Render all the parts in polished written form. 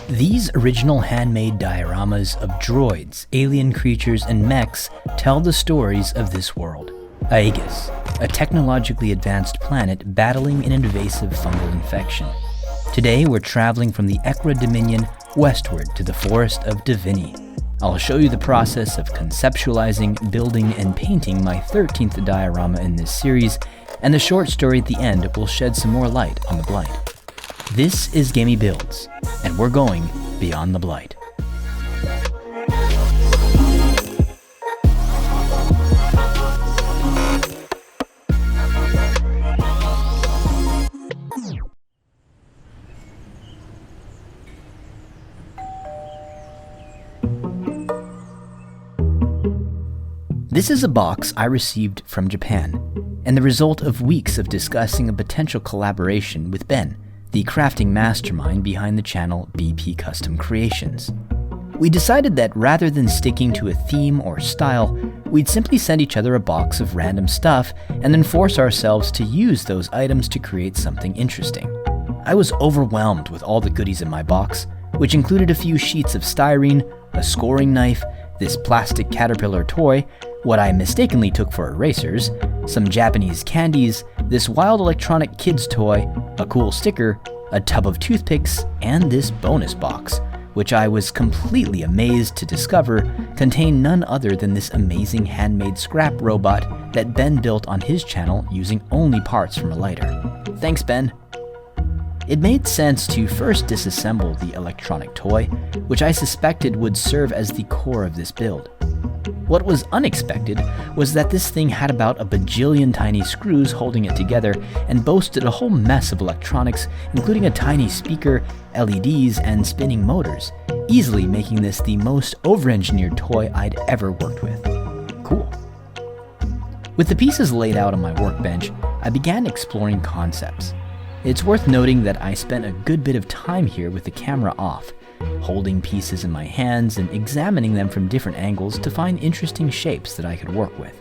These original handmade dioramas of droids, alien creatures, and mechs tell the stories of this world. Aegis, a technologically advanced planet battling an invasive fungal infection. Today we're traveling from the Ekra Dominion westward to the forest of Divini. I'll show you the process of conceptualizing, building, and painting my 13th diorama in this series, and the short story at the end will shed some more light on the Blight. This is Gamey Builds, and we're going beyond the Blight. This is a box I received from Japan, and the result of weeks of discussing a potential collaboration with Ben, the crafting mastermind behind the channel BP Custom Creations. We decided that rather than sticking to a theme or style, we'd simply send each other a box of random stuff and then force ourselves to use those items to create something interesting. I was overwhelmed with all the goodies in my box, which included a few sheets of styrene, a scoring knife, this plastic caterpillar toy, what I mistakenly took for erasers, some Japanese candies, this wild electronic kids toy, a cool sticker, a tub of toothpicks, and this bonus box, which I was completely amazed to discover contained none other than this amazing handmade scrap robot that Ben built on his channel using only parts from a lighter. Thanks, Ben. It made sense to first disassemble the electronic toy, which I suspected would serve as the core of this build. What was unexpected was that this thing had about a bajillion tiny screws holding it together and boasted a whole mess of electronics, including a tiny speaker, LEDs, and spinning motors, easily making this the most over-engineered toy I'd ever worked with. Cool. With the pieces laid out on my workbench, I began exploring concepts. It's worth noting that I spent a good bit of time here with the camera off, holding pieces in my hands and examining them from different angles to find interesting shapes that I could work with.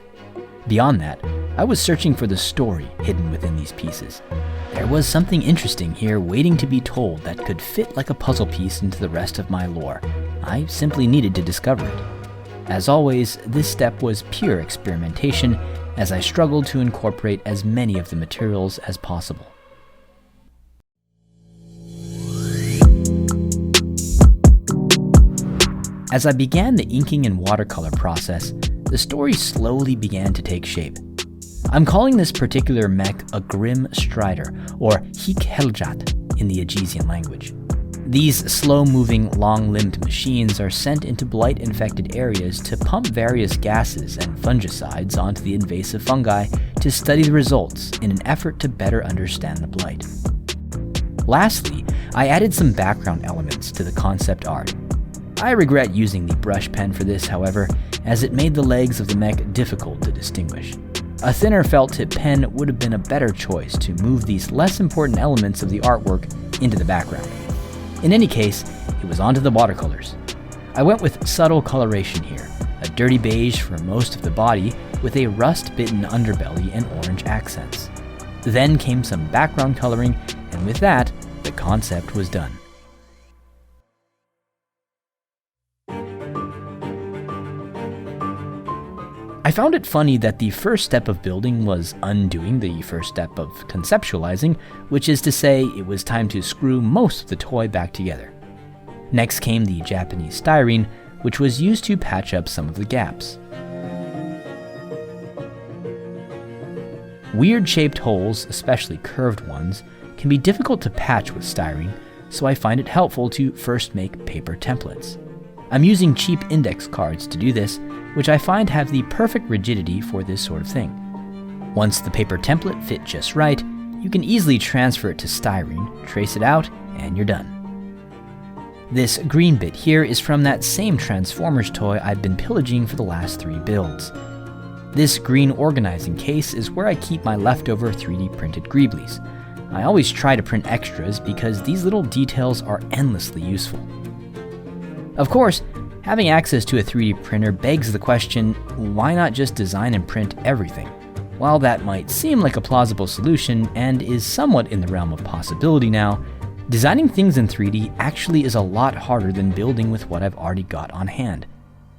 Beyond that, I was searching for the story hidden within these pieces. There was something interesting here waiting to be told that could fit like a puzzle piece into the rest of my lore. I simply needed to discover it. As always, this step was pure experimentation as I struggled to incorporate as many of the materials as possible. As I began the inking and watercolor process, the story slowly began to take shape. I'm calling this particular mech a Grim Strider, or Hik-Heljat in the Aegisian language. These slow-moving, long-limbed machines are sent into blight-infected areas to pump various gases and fungicides onto the invasive fungi to study the results in an effort to better understand the blight. Lastly, I added some background elements to the concept art. I regret using the brush pen for this, however, as it made the legs of the mech difficult to distinguish. A thinner felt tip pen would have been a better choice to move these less important elements of the artwork into the background. In any case, it was onto the watercolors. I went with subtle coloration here, a dirty beige for most of the body with a rust-bitten underbelly and orange accents. Then came some background coloring, and with that, the concept was done. I found it funny that the first step of building was undoing the first step of conceptualizing, which is to say, it was time to screw most of the toy back together. Next came the Japanese styrene, which was used to patch up some of the gaps. Weird-shaped holes, especially curved ones, can be difficult to patch with styrene, so I find it helpful to first make paper templates. I'm using cheap index cards to do this, which I find have the perfect rigidity for this sort of thing. Once the paper template fit just right, you can easily transfer it to styrene, trace it out, and you're done. This green bit here is from that same Transformers toy I've been pillaging for the last 3 builds. This green organizing case is where I keep my leftover 3D printed Greeblies. I always try to print extras because these little details are endlessly useful. Of course, having access to a 3D printer begs the question, why not just design and print everything? While that might seem like a plausible solution and is somewhat in the realm of possibility now, Designing things in 3D actually is a lot harder than building with what I've already got on hand.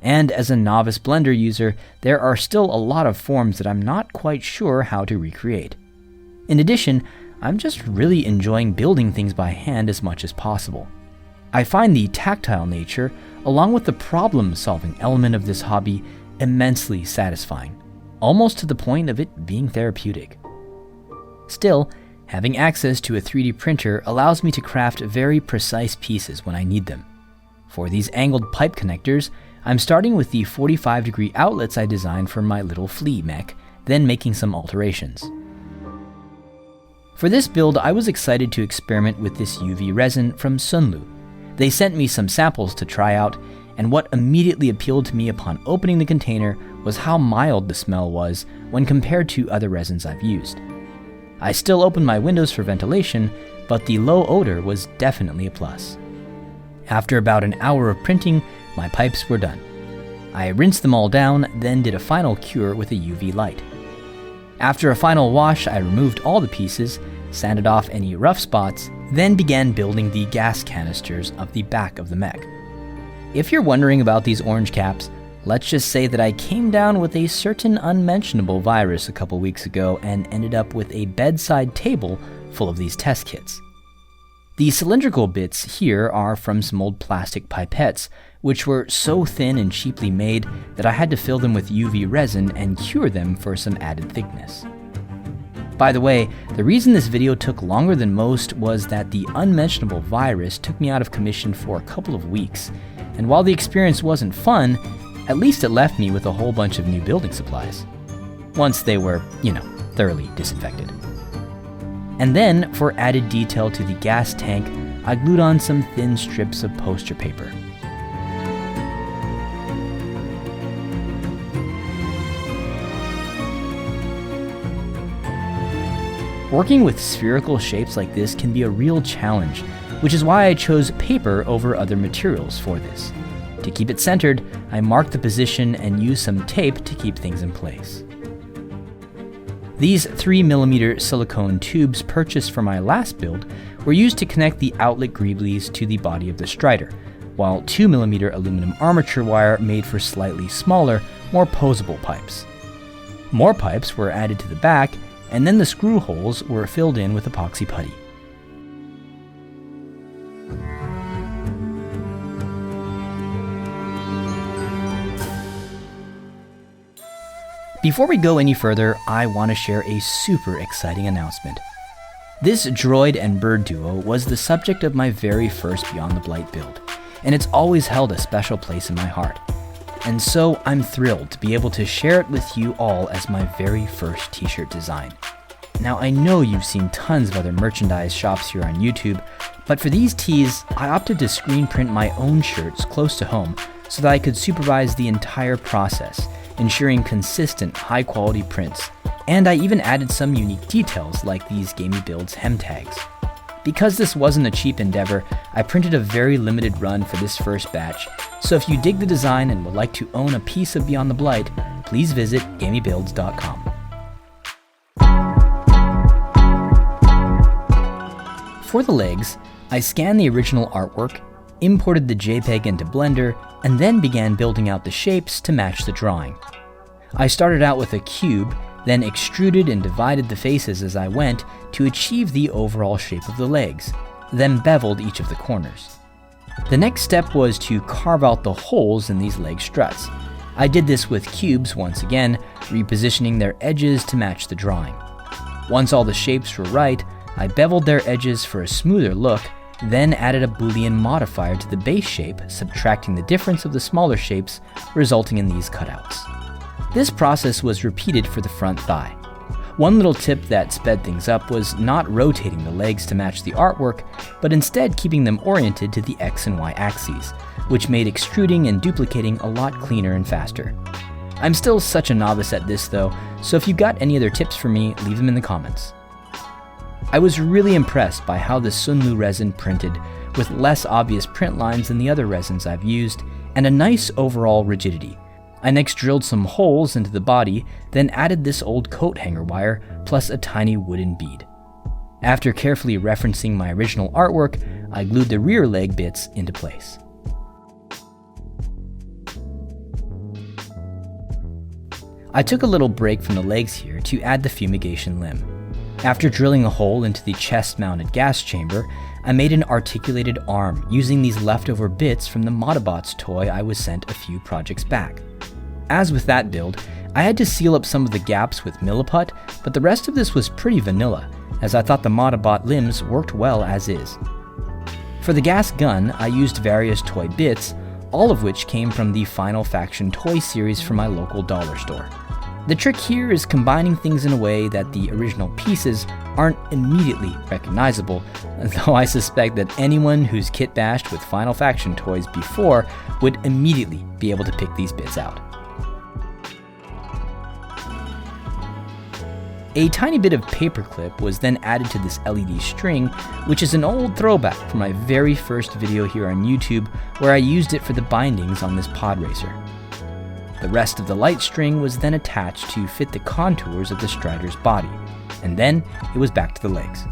And as a novice Blender user, there are still a lot of forms that I'm not quite sure how to recreate. In addition, I'm just really enjoying building things by hand as much as possible. I find the tactile nature, along with the problem-solving element of this hobby, immensely satisfying, almost to the point of it being therapeutic. Still, having access to a 3D printer allows me to craft very precise pieces when I need them. For these angled pipe connectors, I'm starting with the 45-degree outlets I designed for my little flea mech, then making some alterations. For this build, I was excited to experiment with this UV resin from Sunlu. They sent me some samples to try out, and what immediately appealed to me upon opening the container was how mild the smell was when compared to other resins I've used. I still opened my windows for ventilation, but the low odor was definitely a plus. After about an hour of printing, my pipes were done. I rinsed them all down, then did a final cure with a UV light. After a final wash, I removed all the pieces, sanded off any rough spots, then began building the gas canisters of the back of the mech. If you're wondering about these orange caps, let's just say that I came down with a certain unmentionable virus a couple weeks ago and ended up with a bedside table full of these test kits. The cylindrical bits here are from some old plastic pipettes, which were so thin and cheaply made that I had to fill them with UV resin and cure them for some added thickness. By the way, the reason this video took longer than most was that the unmentionable virus took me out of commission for a couple of weeks, and while the experience wasn't fun, at least it left me with a whole bunch of new building supplies. Once they were, thoroughly disinfected. And then, for added detail to the gas tank, I glued on some thin strips of poster paper. Working with spherical shapes like this can be a real challenge, which is why I chose paper over other materials for this. To keep it centered, I marked the position and used some tape to keep things in place. These 3mm silicone tubes purchased for my last build were used to connect the outlet greeblies to the body of the Strider, while 2mm aluminum armature wire made for slightly smaller, more posable pipes. More pipes were added to the back, and then the screw holes were filled in with epoxy putty. Before we go any further, I want to share a super exciting announcement. This droid and bird duo was the subject of my very first Beyond the Blight build, and it's always held a special place in my heart. And so I'm thrilled to be able to share it with you all as my very first t-shirt design. Now I know you've seen tons of other merchandise shops here on YouTube, but for these tees, I opted to screen print my own shirts close to home so that I could supervise the entire process, ensuring consistent, high-quality prints, and I even added some unique details like these Gamey Builds hem tags. Because this wasn't a cheap endeavor, I printed a very limited run for this first batch, so if you dig the design and would like to own a piece of Beyond the Blight, please visit gameybuilds.com. For the legs, I scanned the original artwork, imported the JPEG into Blender, and then began building out the shapes to match the drawing. I started out with a cube, then extruded and divided the faces as I went to achieve the overall shape of the legs, then beveled each of the corners. The next step was to carve out the holes in these leg struts. I did this with cubes once again, repositioning their edges to match the drawing. Once all the shapes were right, I beveled their edges for a smoother look, then added a Boolean modifier to the base shape, subtracting the difference of the smaller shapes, resulting in these cutouts. This process was repeated for the front thigh. One little tip that sped things up was not rotating the legs to match the artwork, but instead keeping them oriented to the X and Y axes, which made extruding and duplicating a lot cleaner and faster. I'm still such a novice at this though, so if you got any other tips for me, leave them in the comments. I was really impressed by how the Sunlu resin printed, with less obvious print lines than the other resins I've used, and a nice overall rigidity. I next drilled some holes into the body, then added this old coat hanger wire, plus a tiny wooden bead. After carefully referencing my original artwork, I glued the rear leg bits into place. I took a little break from the legs here to add the fumigation limb. After drilling a hole into the chest-mounted gas chamber, I made an articulated arm using these leftover bits from the Modabots toy I was sent a few projects back. As with that build, I had to seal up some of the gaps with Milliput, but the rest of this was pretty vanilla, as I thought the Modabot limbs worked well as is. For the gas gun, I used various toy bits, all of which came from the Final Faction toy series from my local dollar store. The trick here is combining things in a way that the original pieces aren't immediately recognizable, though I suspect that anyone who's kitbashed with Final Faction toys before would immediately be able to pick these bits out. A tiny bit of paperclip was then added to this LED string, which is an old throwback from my very first video here on YouTube, where I used it for the bindings on this pod racer. The rest of the light string was then attached to fit the contours of the Strider's body, and then it was back to the legs.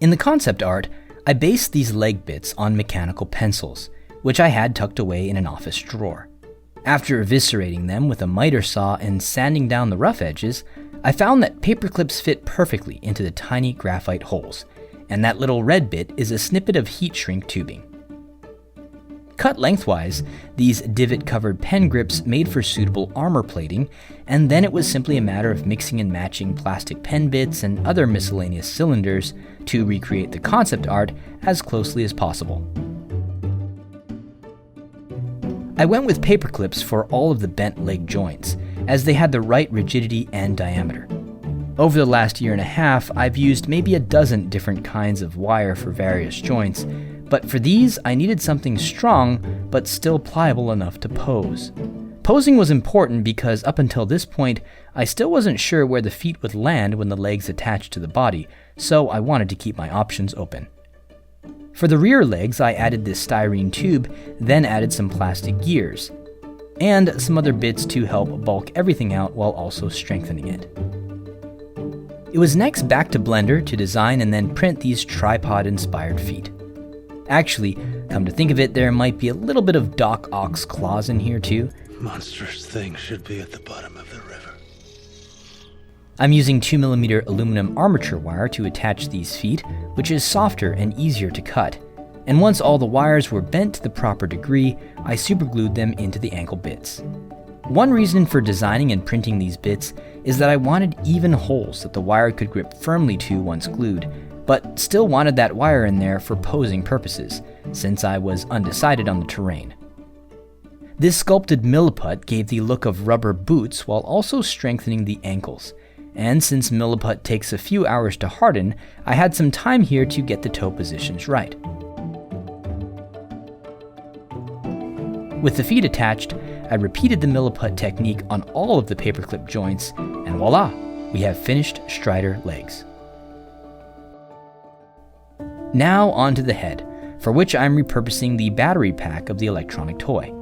In the concept art, I based these leg bits on mechanical pencils, which I had tucked away in an office drawer. After eviscerating them with a miter saw and sanding down the rough edges, I found that paperclips fit perfectly into the tiny graphite holes, and that little red bit is a snippet of heat shrink tubing. Cut lengthwise, these divot-covered pen grips made for suitable armor plating, and then it was simply a matter of mixing and matching plastic pen bits and other miscellaneous cylinders to recreate the concept art as closely as possible. I went with paperclips for all of the bent leg joints, as they had the right rigidity and diameter. Over the last year and a half, I've used maybe a dozen different kinds of wire for various joints, but for these, I needed something strong, but still pliable enough to pose. Posing was important because up until this point, I still wasn't sure where the feet would land when the legs attached to the body, so I wanted to keep my options open. For the rear legs, I added this styrene tube, then added some plastic gears, and some other bits to help bulk everything out while also strengthening it. It was next back to Blender to design and then print these tripod-inspired feet. Actually, come to think of it, there might be a little bit of Doc Ock's claws in here too. Monstrous things should be at the bottom of the river. I'm using 2mm aluminum armature wire to attach these feet, which is softer and easier to cut. And once all the wires were bent to the proper degree, I superglued them into the ankle bits. One reason for designing and printing these bits is that I wanted even holes that the wire could grip firmly to once glued, but still wanted that wire in there for posing purposes, since I was undecided on the terrain. This sculpted milliput gave the look of rubber boots while also strengthening the ankles, and since milliput takes a few hours to harden, I had some time here to get the toe positions right. With the feet attached, I repeated the milliput technique on all of the paperclip joints, and voila, we have finished Strider legs. Now onto the head, for which I'm repurposing the battery pack of the electronic toy.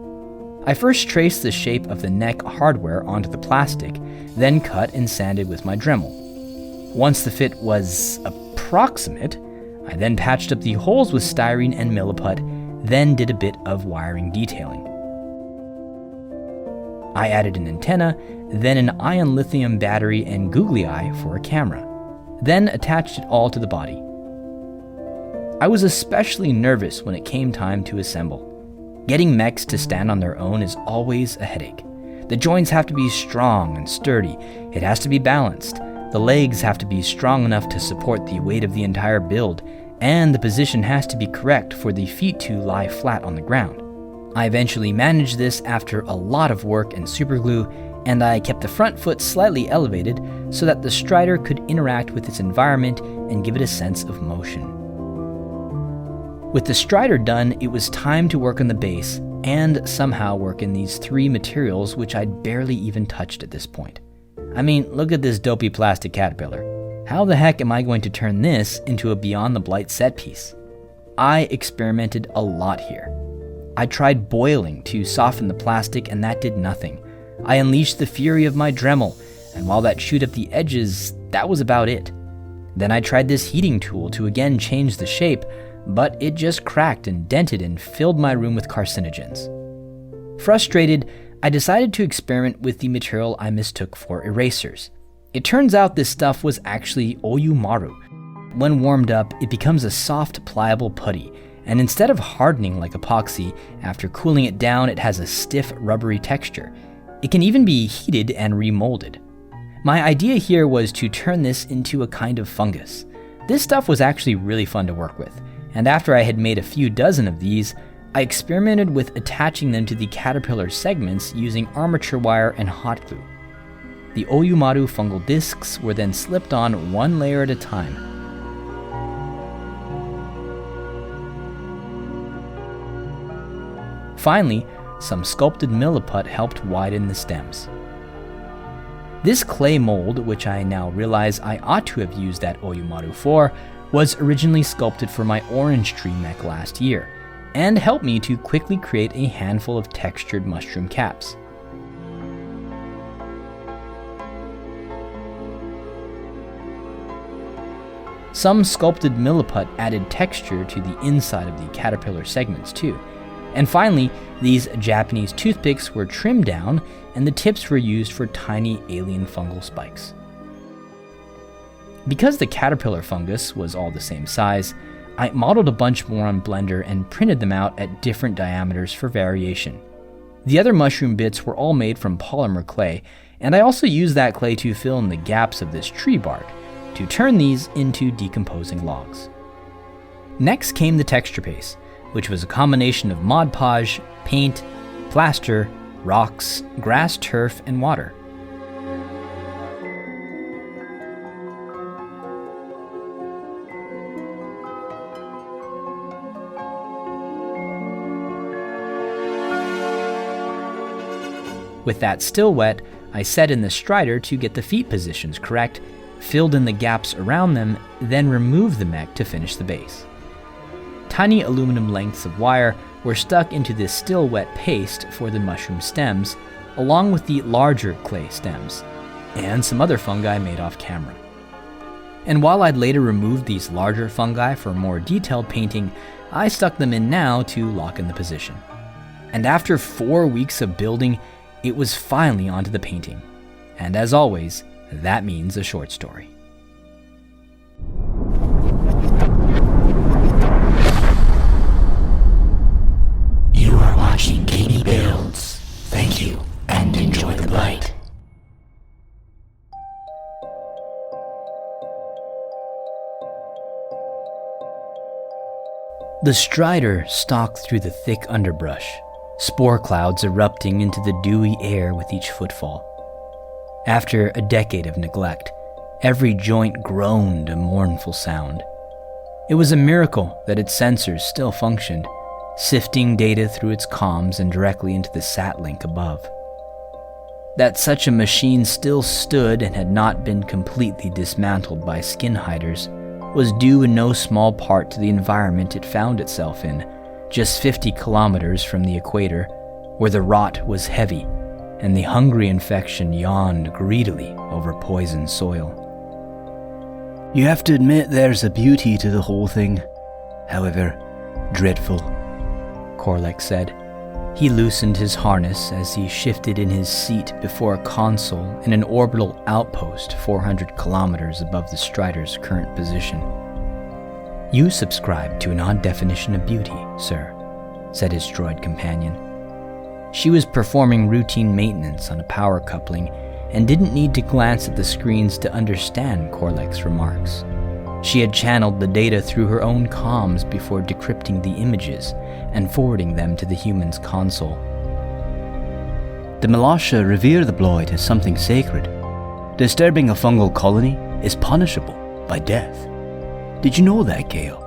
I first traced the shape of the neck hardware onto the plastic, then cut and sanded with my Dremel. Once the fit was approximate, I then patched up the holes with styrene and milliput, then did a bit of wiring detailing. I added an antenna, then an ion lithium battery and googly eye for a camera, then attached it all to the body. I was especially nervous when it came time to assemble. Getting mechs to stand on their own is always a headache. The joints have to be strong and sturdy, it has to be balanced, the legs have to be strong enough to support the weight of the entire build, and the position has to be correct for the feet to lie flat on the ground. I eventually managed this after a lot of work and superglue, and I kept the front foot slightly elevated so that the Strider could interact with its environment and give it a sense of motion. With the Strider done, it was time to work on the base and somehow work in these three materials which I'd barely even touched at this point. I mean, look at this dopey plastic caterpillar. How the heck am I going to turn this into a Beyond the Blight set piece? I experimented a lot here. I tried boiling to soften the plastic and that did nothing. I unleashed the fury of my Dremel, and while that chewed up the edges, that was about it. Then I tried this heating tool to again change the shape, but it just cracked and dented and filled my room with carcinogens. Frustrated, I decided to experiment with the material I mistook for erasers. It turns out this stuff was actually oyumaru. When warmed up, it becomes a soft, pliable putty, and instead of hardening like epoxy, after cooling it down, it has a stiff, rubbery texture. It can even be heated and remolded. My idea here was to turn this into a kind of fungus. This stuff was actually really fun to work with, and after I had made a few dozen of these, I experimented with attaching them to the caterpillar segments using armature wire and hot glue. The oyumaru fungal discs were then slipped on one layer at a time. Finally, some sculpted milliput helped widen the stems. This clay mold, which I now realize I ought to have used that oyumaru for, was originally sculpted for my orange tree mech last year, and helped me to quickly create a handful of textured mushroom caps. Some sculpted milliput added texture to the inside of the caterpillar segments too. And finally, these Japanese toothpicks were trimmed down and the tips were used for tiny alien fungal spikes. Because the caterpillar fungus was all the same size, I modeled a bunch more on Blender and printed them out at different diameters for variation. The other mushroom bits were all made from polymer clay, and I also used that clay to fill in the gaps of this tree bark, to turn these into decomposing logs. Next came the texture paste, which was a combination of Mod Podge, paint, plaster, rocks, grass turf, and water. With that still wet, I set in the strider to get the feet positions correct, filled in the gaps around them, then removed the mech to finish the base. Tiny aluminum lengths of wire were stuck into this still wet paste for the mushroom stems, along with the larger clay stems, and some other fungi made off camera. And while I'd later removed these larger fungi for more detailed painting, I stuck them in now to lock in the position. And after 4 weeks of building, it was finally onto the painting. And as always, that means a short story. You are watching Katie Builds. Thank you, and enjoy the Blight. The strider stalked through the thick underbrush, spore clouds erupting into the dewy air with each footfall. After a decade of neglect, every joint groaned a mournful sound. It was a miracle that its sensors still functioned, sifting data through its comms and directly into the sat link above. That such a machine still stood and had not been completely dismantled by skin hiders was due in no small part to the environment it found itself in, just 50 kilometers from the equator, where the rot was heavy and the hungry infection yawned greedily over poisoned soil. You have to admit there's a beauty to the whole thing. However, dreadful, Korlek said. He loosened his harness as he shifted in his seat before a console in an orbital outpost 400 kilometers above the Strider's current position. You subscribe to an odd definition of beauty, sir, said his droid companion. She was performing routine maintenance on a power coupling and didn't need to glance at the screens to understand Korlek's remarks. She had channeled the data through her own comms before decrypting the images and forwarding them to the human's console. The Malasha revere the Blight as something sacred. Disturbing a fungal colony is punishable by death. Did you know that, Kale?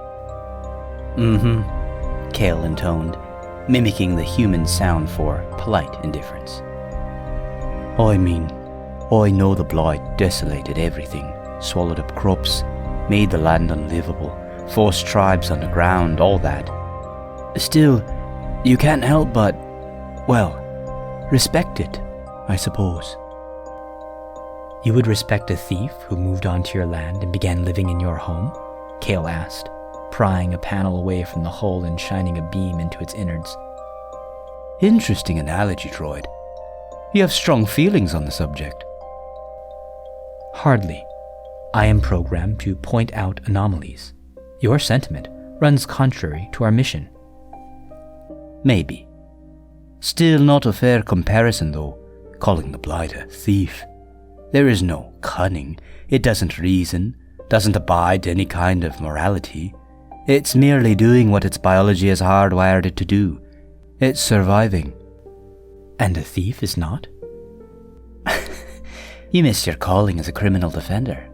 Mm-hmm, Kale intoned, mimicking the human sound for polite indifference. I mean, I know the Blight desolated everything, swallowed up crops, made the land unlivable, forced tribes underground, all that. Still, you can't help but, well, respect it, I suppose. You would respect a thief who moved onto your land and began living in your home? Kale asked, prying a panel away from the hull and shining a beam into its innards. Interesting analogy, droid. You have strong feelings on the subject. Hardly. I am programmed to point out anomalies. Your sentiment runs contrary to our mission. Maybe. Still not a fair comparison, though, calling the Blight a thief. There is no cunning. It doesn't reason, doesn't abide to any kind of morality. It's merely doing what its biology has hardwired it to do. It's surviving. And a thief is not? You missed your calling as a criminal defender.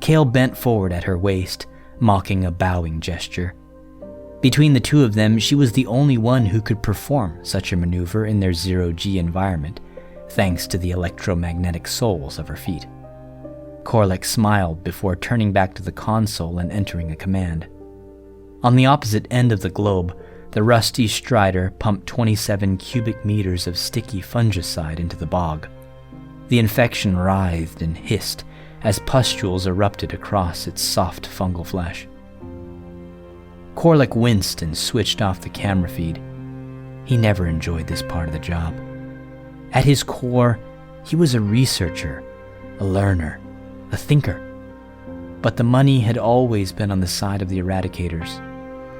Kale bent forward at her waist, mocking a bowing gesture. Between the two of them, she was the only one who could perform such a maneuver in their zero-G environment, thanks to the electromagnetic soles of her feet. Korlek smiled before turning back to the console and entering a command. On the opposite end of the globe, the rusty Strider pumped 27 cubic meters of sticky fungicide into the bog. The infection writhed and hissed as pustules erupted across its soft fungal flesh. Korlek winced and switched off the camera feed. He never enjoyed this part of the job. At his core, he was a researcher, a learner, a thinker. But the money had always been on the side of the Eradicators.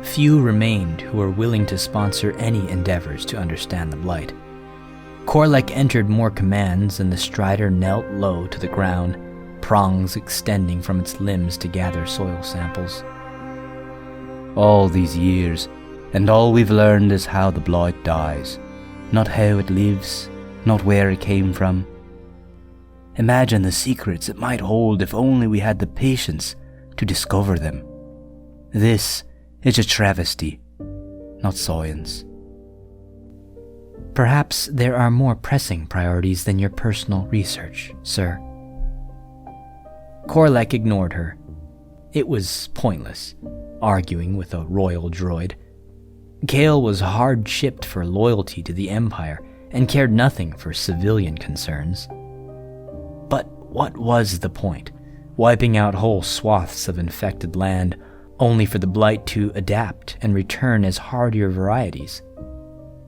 Few remained who were willing to sponsor any endeavors to understand the Blight. Korlek entered more commands, and the Strider knelt low to the ground, prongs extending from its limbs to gather soil samples. All these years, and all we've learned is how the Blight dies, not how it lives, not where it came from. Imagine the secrets it might hold if only we had the patience to discover them. This is a travesty, not science. Perhaps there are more pressing priorities than your personal research, sir. Korlek ignored her. It was pointless, arguing with a royal droid. Kale was hard-shipped for loyalty to the Empire and cared nothing for civilian concerns. But what was the point? Wiping out whole swaths of infected land only for the Blight to adapt and return as hardier varieties.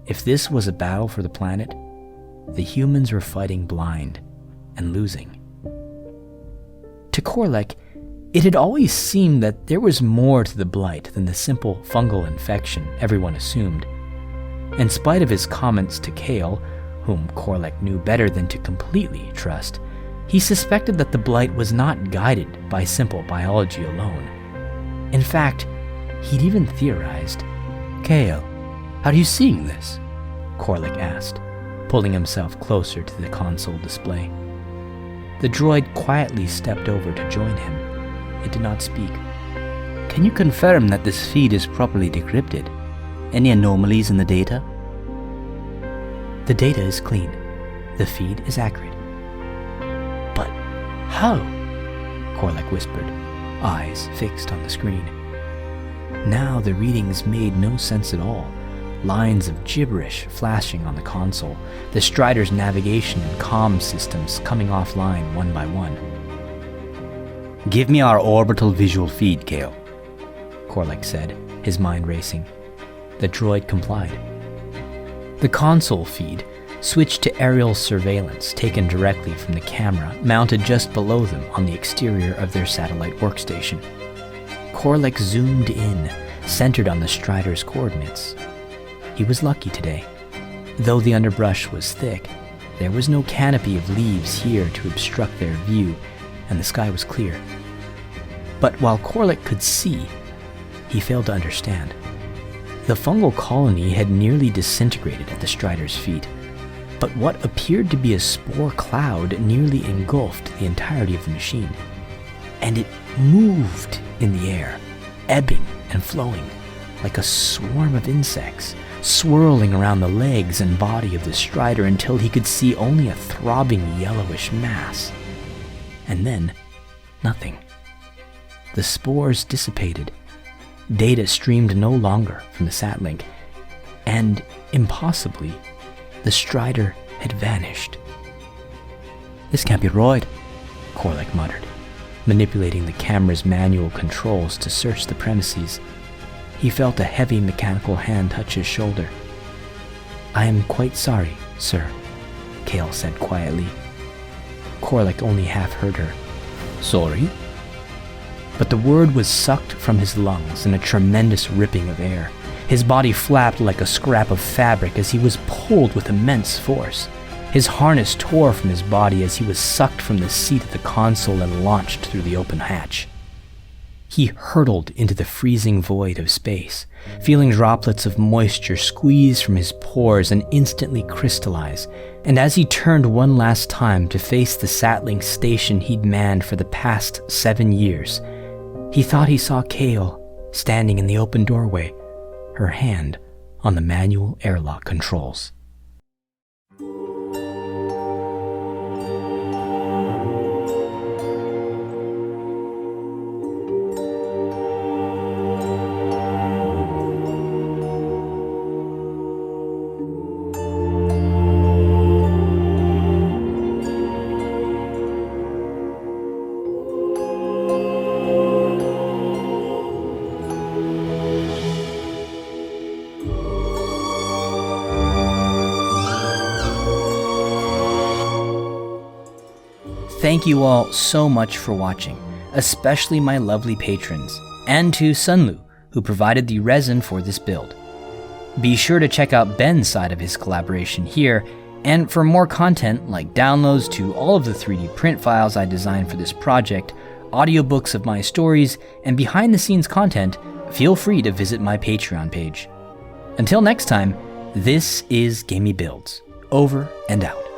If this was a battle for the planet, the humans were fighting blind and losing. To Korlek, it had always seemed that there was more to the Blight than the simple fungal infection everyone assumed. In spite of his comments to Kale, whom Korlek knew better than to completely trust, he suspected that the Blight was not guided by simple biology alone. In fact, he'd even theorized. Kale, are you seeing this? Korlek asked, pulling himself closer to the console display. The droid quietly stepped over to join him. It did not speak. Can you confirm that this feed is properly decrypted? Any anomalies in the data? The data is clean. The feed is accurate. But how? Korlek whispered, eyes fixed on the screen. Now the readings made no sense at all. Lines of gibberish flashing on the console, the Strider's navigation and comm systems coming offline one by one. Give me our orbital visual feed, Kale, Korlek said, his mind racing. The droid complied. The console feed switched to aerial surveillance taken directly from the camera mounted just below them on the exterior of their satellite workstation. Korlek zoomed in, centered on the Strider's coordinates. He was lucky today. Though the underbrush was thick, there was no canopy of leaves here to obstruct their view, and the sky was clear. But while Korlek could see, he failed to understand. The fungal colony had nearly disintegrated at the Strider's feet, but what appeared to be a spore cloud nearly engulfed the entirety of the machine. And it moved in the air, ebbing and flowing, like a swarm of insects, swirling around the legs and body of the Strider until he could see only a throbbing yellowish mass. And then, nothing. The spores dissipated. Data streamed no longer from the satlink, and, impossibly, the Strider had vanished. This can't be right, Corlick muttered, manipulating the camera's manual controls to search the premises. He felt a heavy mechanical hand touch his shoulder. I am quite sorry, sir, Kale said quietly. Corlick only half heard her. Sorry? But the word was sucked from his lungs in a tremendous ripping of air. His body flapped like a scrap of fabric as he was pulled with immense force. His harness tore from his body as he was sucked from the seat of the console and launched through the open hatch. He hurtled into the freezing void of space, feeling droplets of moisture squeeze from his pores and instantly crystallize, and as he turned one last time to face the Satling station he'd manned for the past 7 years, he thought he saw Kale standing in the open doorway, her hand on the manual airlock controls. Thank you all so much for watching, especially my lovely patrons, and to Sunlu, who provided the resin for this build. Be sure to check out Ben's side of his collaboration here, and for more content like downloads to all of the 3D print files I designed for this project, audiobooks of my stories, and behind-the-scenes content, feel free to visit my Patreon page. Until next time, this is Gamey Builds, over and out.